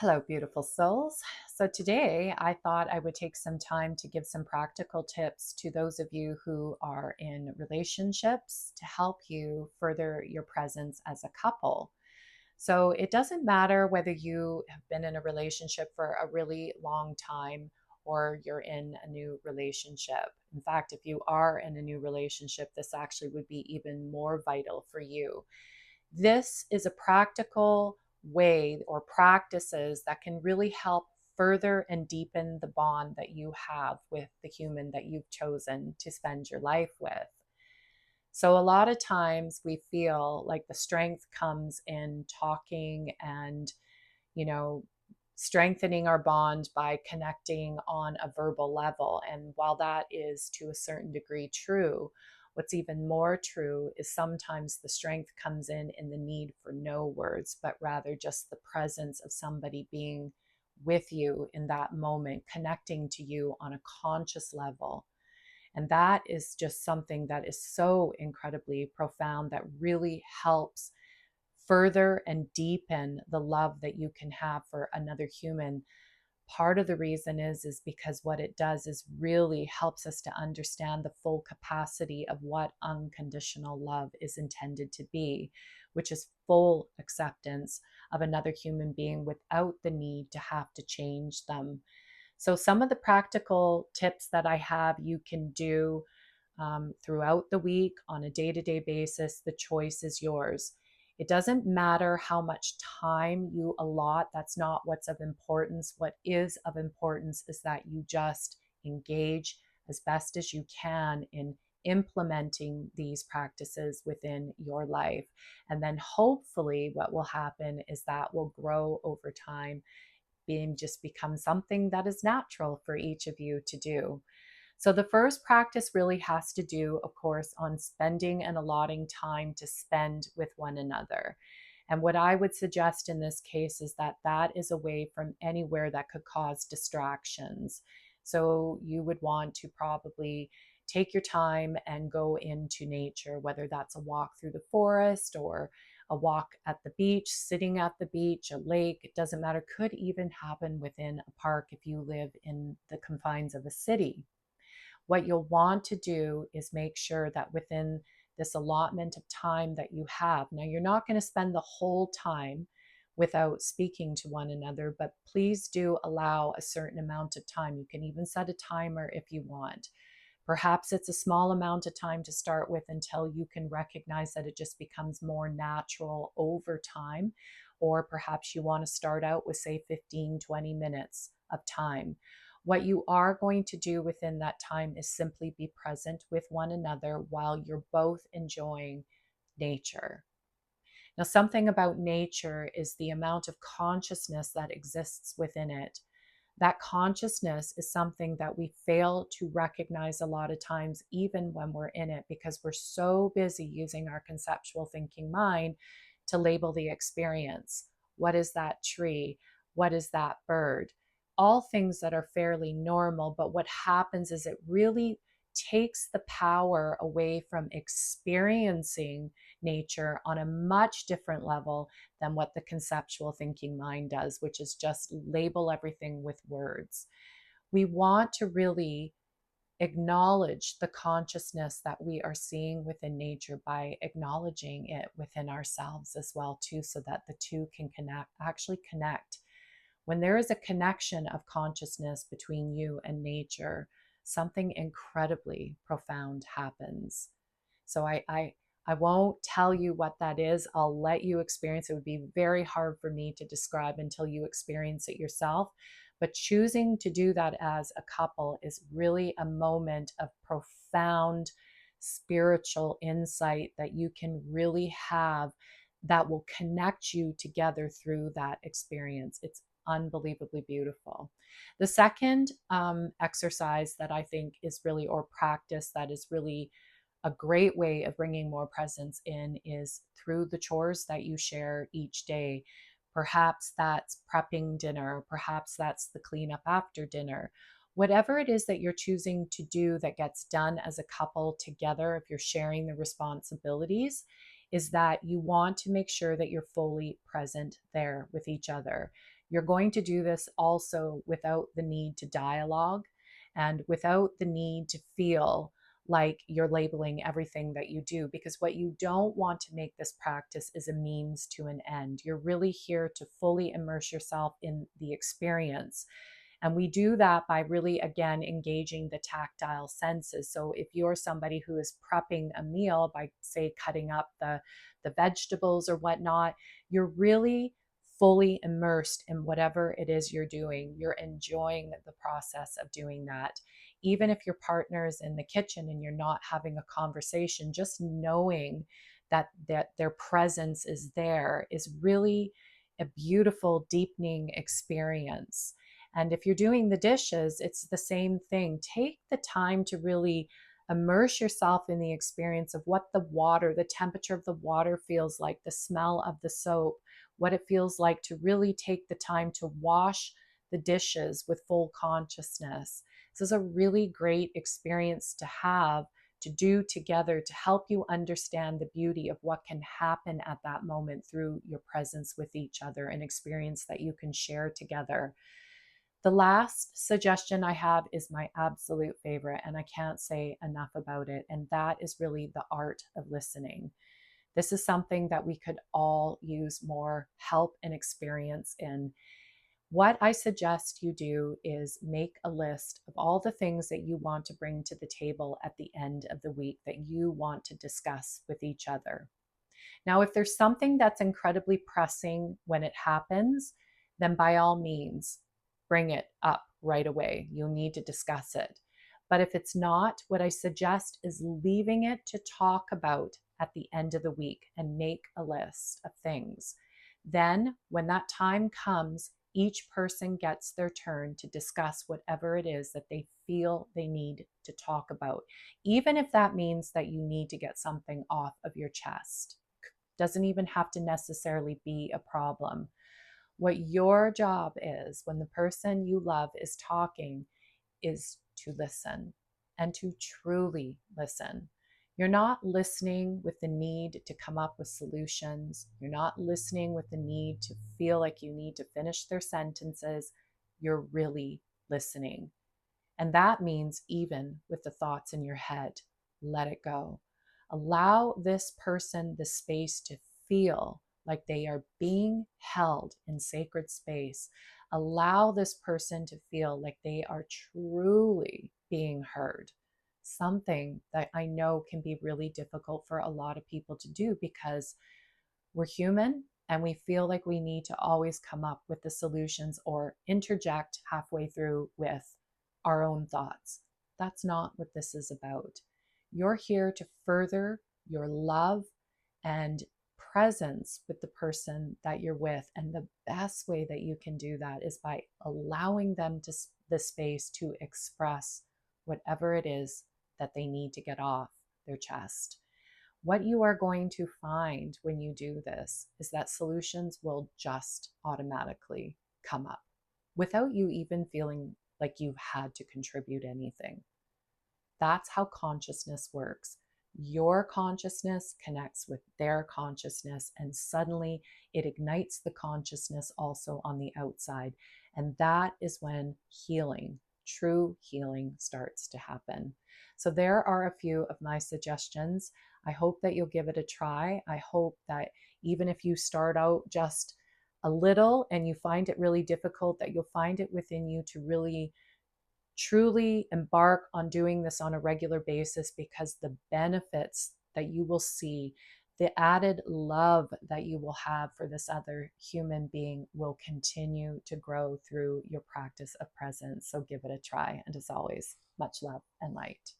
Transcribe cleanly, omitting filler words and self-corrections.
Hello, beautiful souls. So, today I thought I would take some time to give some practical tips to those of you who are in relationships to help you further your presence as a couple. So, it doesn't matter whether you have been in a relationship for a really long time or you're in a new relationship. In fact, if you are in a new relationship, this actually would be even more vital for you. This is a practical way or practices that can really help further and deepen the bond that you have with the human that you've chosen to spend your life with. So, a lot of times we feel like the strength comes in talking and, you know, strengthening our bond by connecting on a verbal level. And while that is to a certain degree true, what's even more true is sometimes the strength comes in the need for no words, but rather just the presence of somebody being with you in that moment, connecting to you on a conscious level. And that is just something that is so incredibly profound that really helps further and deepen the love that you can have for another human. Part of the reason is because what it does is really helps us to understand the full capacity of what unconditional love is intended to be, which is full acceptance of another human being without the need to have to change them. So some of the practical tips that I have you can do throughout the week on a day-to-day basis. The choice is yours. It doesn't matter how much time you allot. That's not what's of importance. What is of importance is that you just engage as best as you can in implementing these practices within your life. And then hopefully, what will happen is that will grow over time, being just become something that is natural for each of you to do. So the first practice really has to do, of course, on spending and allotting time to spend with one another. And what I would suggest in this case is that that is away from anywhere that could cause distractions. So you would want to probably take your time and go into nature, whether that's a walk through the forest or a walk at the beach, sitting at the beach, a lake, it doesn't matter, could even happen within a park if you live in the confines of a city. What you'll want to do is make sure that within this allotment of time that you have, now you're not going to spend the whole time without speaking to one another, but please do allow a certain amount of time. You can even set a timer if you want. Perhaps it's a small amount of time to start with until you can recognize that it just becomes more natural over time. Or perhaps you want to start out with, say, 15, 20 minutes of time. What you are going to do within that time is simply be present with one another while you're both enjoying nature. Now, something about nature is the amount of consciousness that exists within it. That consciousness is something that we fail to recognize a lot of times, even when we're in it, because we're so busy using our conceptual thinking mind to label the experience. What is that tree? What is that bird? All things that are fairly normal, but what happens is it really takes the power away from experiencing nature on a much different level than what the conceptual thinking mind does, which is just label everything with words. We want to really acknowledge the consciousness that we are seeing within nature by acknowledging it within ourselves as well too, so that the two can connect. When there is a connection of consciousness between you and nature, something incredibly profound happens. So I won't tell you what that is. I'll let you experience it. It would be very hard for me to describe until you experience it yourself. But choosing to do that as a couple is really a moment of profound spiritual insight that you can really have that will connect you together through that experience. It's unbelievably beautiful. The second exercise that I think is really, or practice that is really a great way of bringing more presence in, is through the chores that you share each day. Perhaps that's prepping dinner, perhaps that's the cleanup after dinner. Whatever it is that you're choosing to do that gets done as a couple together, if you're sharing the responsibilities, is that you want to make sure that you're fully present there with each other. You're going to do this also without the need to dialogue and without the need to feel like you're labeling everything that you do, because what you don't want to make this practice is a means to an end. You're really here to fully immerse yourself in the experience. And we do that by really, again, engaging the tactile senses. So if you're somebody who is prepping a meal by, say, cutting up the vegetables or whatnot, you're really fully immersed in whatever it is you're doing. You're enjoying the process of doing that. Even if your partner is in the kitchen and you're not having a conversation, just knowing that their presence is there is really a beautiful, deepening experience. And if you're doing the dishes, it's the same thing. Take the time to really immerse yourself in the experience of what the water, the temperature of the water feels like, the smell of the soap, what it feels like to really take the time to wash the dishes with full consciousness. This is a really great experience to have, to do together, to help you understand the beauty of what can happen at that moment through your presence with each other, an experience that you can share together. The last suggestion I have is my absolute favorite, and I can't say enough about it, and that is really the art of listening. This is something that we could all use more help and experience in. What I suggest you do is make a list of all the things that you want to bring to the table at the end of the week that you want to discuss with each other. Now, if there's something that's incredibly pressing when it happens, then by all means, bring it up right away. You need to discuss it. But if it's not, what I suggest is leaving it to talk about at the end of the week and make a list of things. Then, when that time comes, each person gets their turn to discuss whatever it is that they feel they need to talk about, even if that means that you need to get something off of your chest. Doesn't even have to necessarily be a problem. What your job is when the person you love is talking is to listen and to truly listen. You're not listening with the need to come up with solutions. You're not listening with the need to feel like you need to finish their sentences. You're really listening. And that means even with the thoughts in your head, let it go. Allow this person the space to feel like they are being held in sacred space. Allow this person to feel like they are truly being heard. Something that I know can be really difficult for a lot of people to do because we're human and we feel like we need to always come up with the solutions or interject halfway through with our own thoughts. That's not what this is about. You're here to further your love and presence with the person that you're with. And the best way that you can do that is by allowing them to the space to express whatever it is that they need to get off their chest. What you are going to find when you do this is that solutions will just automatically come up without you even feeling like you had to contribute anything. That's how consciousness works. Your consciousness connects with their consciousness, and suddenly it ignites the consciousness also on the outside. And that is when healing, true healing, starts to happen. So, there are a few of my suggestions. I hope that you'll give it a try. I hope that even if you start out just a little and you find it really difficult, that you'll find it within you to really truly embark on doing this on a regular basis, because the benefits that you will see, the added love that you will have for this other human being will continue to grow through your practice of presence. So give it a try. And as always, much love and light.